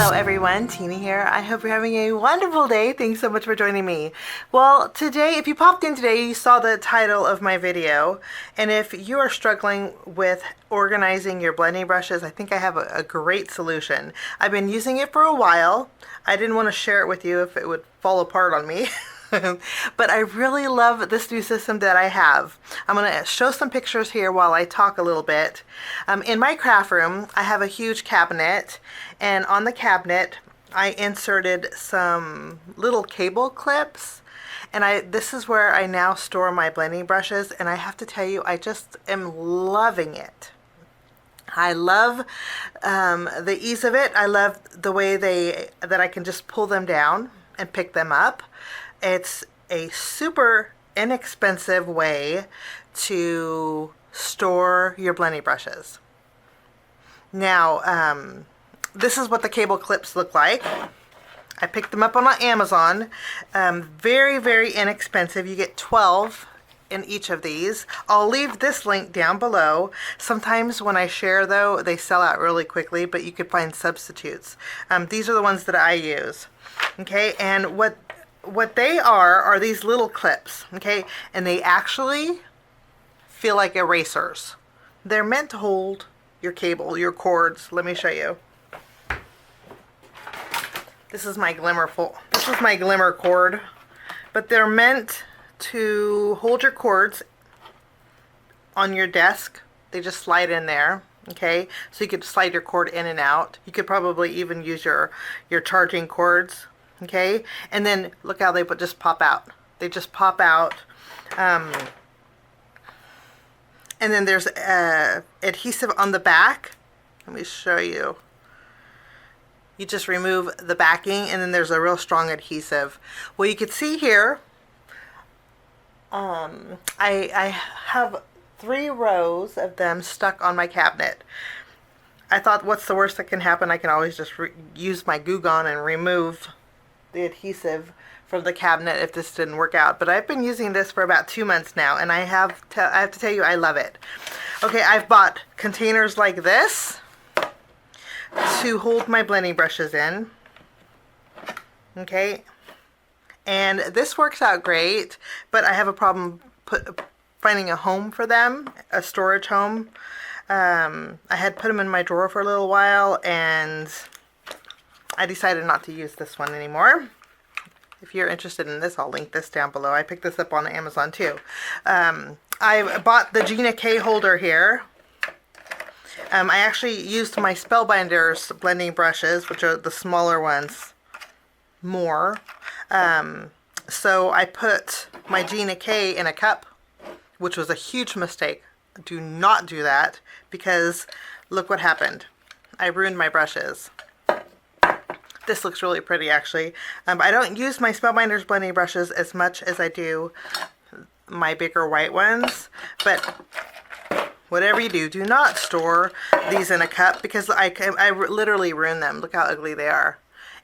Hello everyone, Tina here. I hope you're having a wonderful day. Thanks so much for joining me. Well, today, if you popped in today, you saw the title of my video. And if you are struggling with organizing your blending brushes, I think I have a great solution. I've been using it for a while. I didn't want to share it with you if it would fall apart on me. But I really love this new system that I have. I'm going to show some pictures here while I talk a little bit. In my craft room, I have a huge cabinet, and on the cabinet I inserted some little cable clips, and this is where I now store my blending brushes, and I have to tell you, I just am loving it. I love the ease of it. I love the way that I can just pull them down and pick them up. It's a super inexpensive way to store your blending brushes. Now, this is what the cable clips look like. I picked them up on Amazon. Very, very inexpensive. You get 12 in each of these. I'll leave this link down below. Sometimes when I share, though, they sell out really quickly, but you could find substitutes. These are the ones that I use. Okay, and what they are these little clips, okay? And they actually feel like erasers. They're meant to hold your cable, your cords. Let me show you. This is my glimmer cord, but they're meant to hold your cords on your desk. They just slide in there, okay? So you could slide your cord in and out. You could probably even use your charging cords. Okay, and then look how they just pop out. They just pop out. And then there's adhesive on the back. Let me show you. You just remove the backing, and then there's a real strong adhesive. Well, you can see here, I have 3 rows of them stuck on my cabinet. I thought, what's the worst that can happen? I can always just use my glue gun and remove the adhesive from the cabinet if this didn't work out. But I've been using this for about 2 months now, and I have to tell you, I love it. Okay, I've bought containers like this to hold my blending brushes in. Okay, and this works out great, but I have a problem finding a home for them, a storage home. I had put them in my drawer for a little while, and I decided not to use this one anymore. If you're interested in this, I'll link this down below. I picked this up on Amazon too. I bought the Gina K holder here. I actually used my Spellbinders blending brushes, which are the smaller ones, more. So I put my Gina K in a cup, which was a huge mistake. Do not do that, because look what happened. I ruined my brushes. This looks really pretty, actually. I don't use my Spellbinders blending brushes as much as I do my bigger white ones, but whatever you do, do not store these in a cup, because I literally ruin them. Look how ugly they are.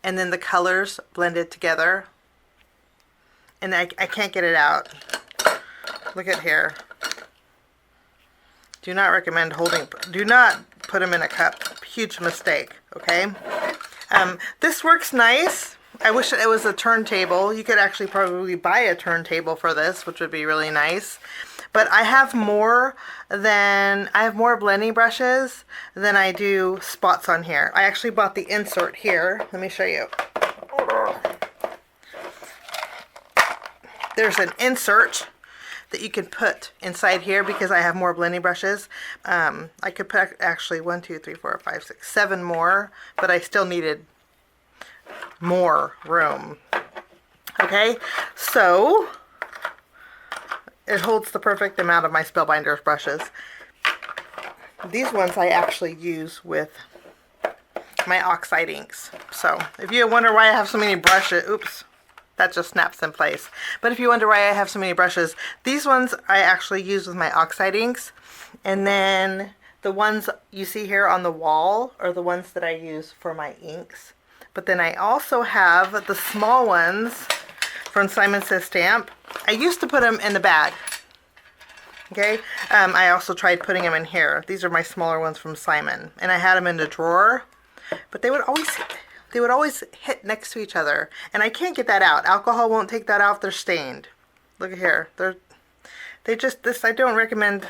And then the colors blended together, and I can't get it out. Look at here. Do not recommend do not put them in a cup. Huge mistake, okay? This works nice. I wish it was a turntable. You could actually probably buy a turntable for this, which would be really nice. But I have more blending brushes than I do spots on here. I actually bought the insert here. Let me show you. There's an insert that you can put inside here because I have more blending brushes. I could put actually 1, 2, 3, 4, 5, 6, 7 more, but I still needed more room. Okay, so it holds the perfect amount of my Spellbinders brushes. These ones I actually use with my oxide inks. So if you wonder why I have so many brushes, oops, that just snaps in place. But if you wonder why I have so many brushes, these ones I actually use with my oxide inks. And then the ones you see here on the wall are the ones that I use for my inks. But then I also have the small ones from Simon Says Stamp. I used to put them in the bag. Okay, I also tried putting them in here. These are my smaller ones from Simon. And I had them in the drawer. But they would always they would always hit next to each other. And I can't get that out. Alcohol won't take that off. They're stained. Look at here. I don't recommend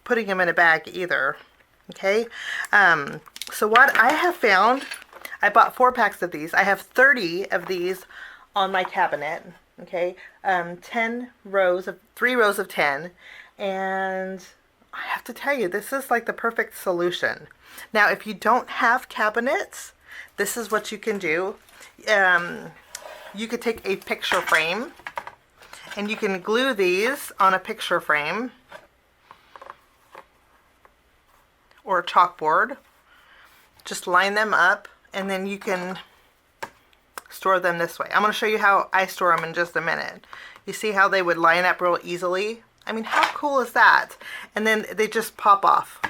putting them in a bag either. Okay. So what I have found, I bought 4 packs of these. I have 30 of these on my cabinet. Okay. 3 rows of 10. And I have to tell you, this is like the perfect solution. Now, if you don't have cabinets, this is what you can do. You could take a picture frame and you can glue these on a picture frame or a chalkboard. Just line them up and then you can store them this way. I'm going to show you how I store them in just a minute. You see how they would line up real easily? I mean, how cool is that? And then they just pop off.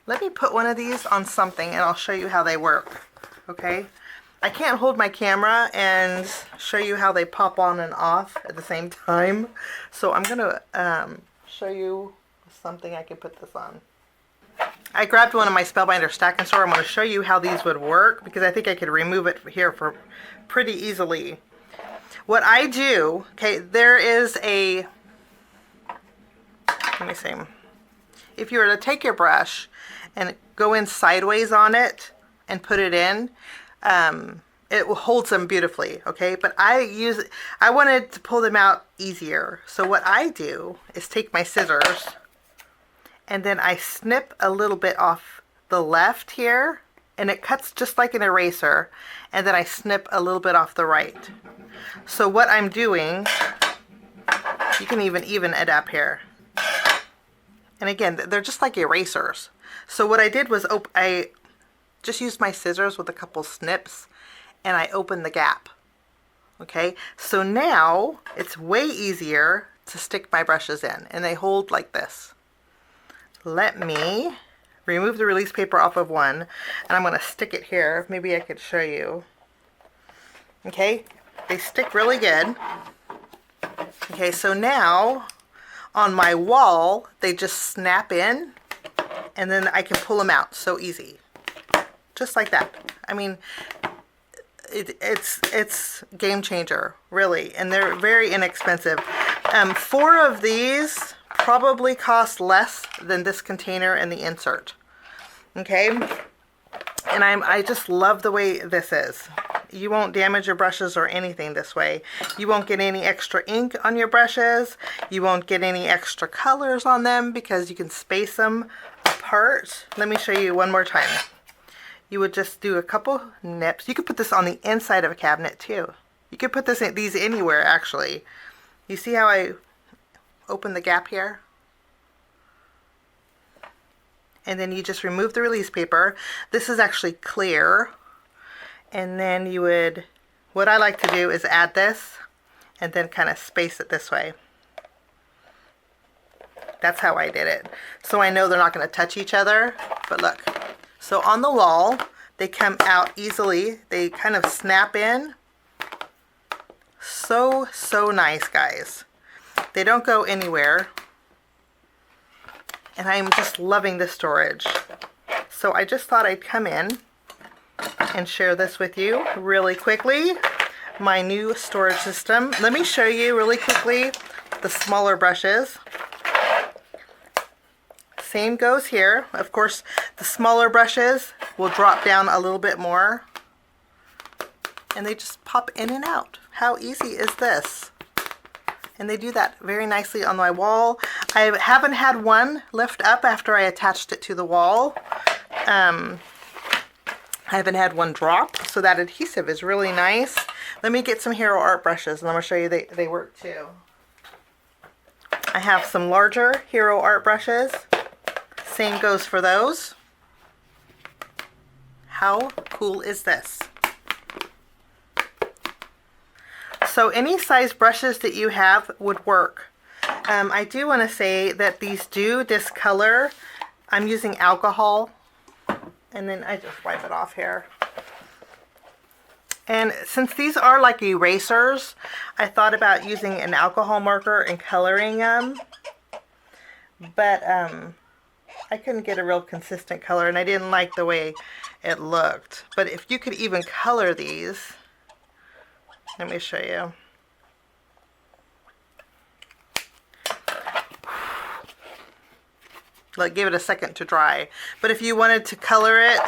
Let me put one of these on something and I'll show you how they work. Okay? I can't hold my camera and show you how they pop on and off at the same time. So I'm going to show you something I can put this on. I grabbed one of my Spellbinder stacking store. I'm going to show you how these would work because I think I could remove it here for pretty easily. What I do, okay, there is a, let me see. If you were to take your brush and go in sideways on it and put it in, it holds them beautifully, okay? But I wanted to pull them out easier. So what I do is take my scissors and then I snip a little bit off the left here, and it cuts just like an eraser, and then I snip a little bit off the right. So what I'm doing, you can even it up here. And again, they're just like erasers. So what I did was I just used my scissors with a couple snips and I opened the gap. Okay, so now it's way easier to stick my brushes in and they hold like this. Let me remove the release paper off of one and I'm going to stick it here. Maybe I could show you. Okay, they stick really good. Okay, so now on my wall, they just snap in and then I can pull them out so easy. Just like that. I mean, it's game changer, really, and they're very inexpensive. 4 of these probably cost less than this container and the insert. Okay, and I just love the way this is. You won't damage your brushes or anything this way. You won't get any extra ink on your brushes. You won't get any extra colors on them because you can space them apart. Let me show you one more time. You would just do a couple nips. You could put this on the inside of a cabinet too. You could put these anywhere actually. You see how I open the gap here? And then you just remove the release paper. This is actually clear. And then you would, what I like to do is add this and then kind of space it this way. That's how I did it. So I know they're not going to touch each other, but look. So on the wall, they come out easily. They kind of snap in. So nice, guys. They don't go anywhere. And I'm just loving the storage. So I just thought I'd come in and share this with you really quickly. My new storage system. Let me show you really quickly the smaller brushes. Same goes here. Of course, the smaller brushes will drop down a little bit more. And they just pop in and out. How easy is this? And they do that very nicely on my wall. I haven't had one lift up after I attached it to the wall. I haven't had one drop, so that adhesive is really nice. Let me get some Hero Art brushes and I'm going to show you they work too. I have some larger Hero Art brushes. Same goes for those. How cool is this? So any size brushes that you have would work. I do want to say that these do discolor. I'm using alcohol and then I just wipe it off here. And since these are like erasers, I thought about using an alcohol marker and coloring them. But I couldn't get a real consistent color, and I didn't like the way it looked. But if you could even color these, let me show you. Like, give it a second to dry. But if you wanted to color it,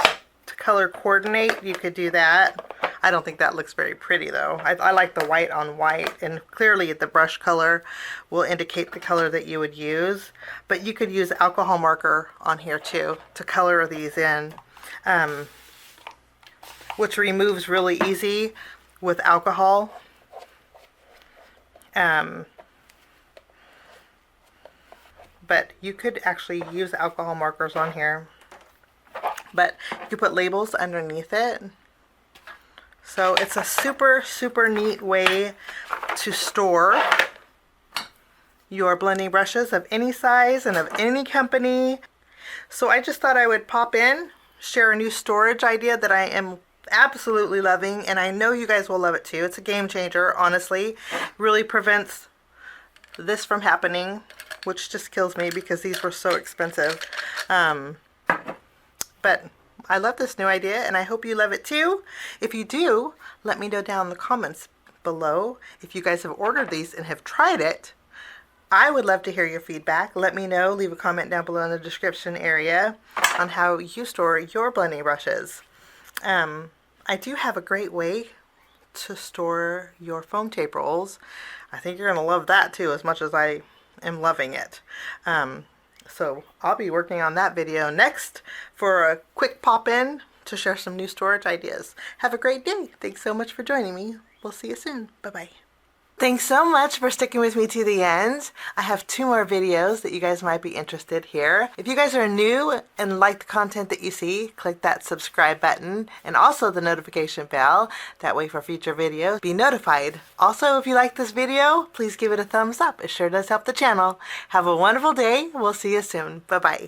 to color coordinate, you could do that. I don't think that looks very pretty though. I like the white on white, and clearly the brush color will indicate the color that you would use. But you could use alcohol marker on here too to color these in, which removes really easy with alcohol. But you could actually use alcohol markers on here. But you could put labels underneath it. So it's a super, super neat way to store your blending brushes of any size and of any company. So I just thought I would pop in, share a new storage idea that I am absolutely loving, and I know you guys will love it too. It's a game changer, honestly. Really prevents this from happening, which just kills me because these were so expensive. But I love this new idea, and I hope you love it too. If you do, let me know down in the comments below if you guys have ordered these and have tried it. I would love to hear your feedback. Let me know. Leave a comment down below in the description area on how you store your blending brushes. I do have a great way to store your foam tape rolls. I think you're going to love that too, as much as I am loving it. So I'll be working on that video next for a quick pop-in to share some new storage ideas. Have a great day. Thanks so much for joining me. We'll see you soon. Bye-bye. Thanks so much for sticking with me to the end. I have 2 more videos that you guys might be interested here. If you guys are new and like the content that you see, click that subscribe button and also the notification bell. That way for future videos, be notified. Also, if you like this video, please give it a thumbs up. It sure does help the channel. Have a wonderful day. We'll see you soon. Bye-bye.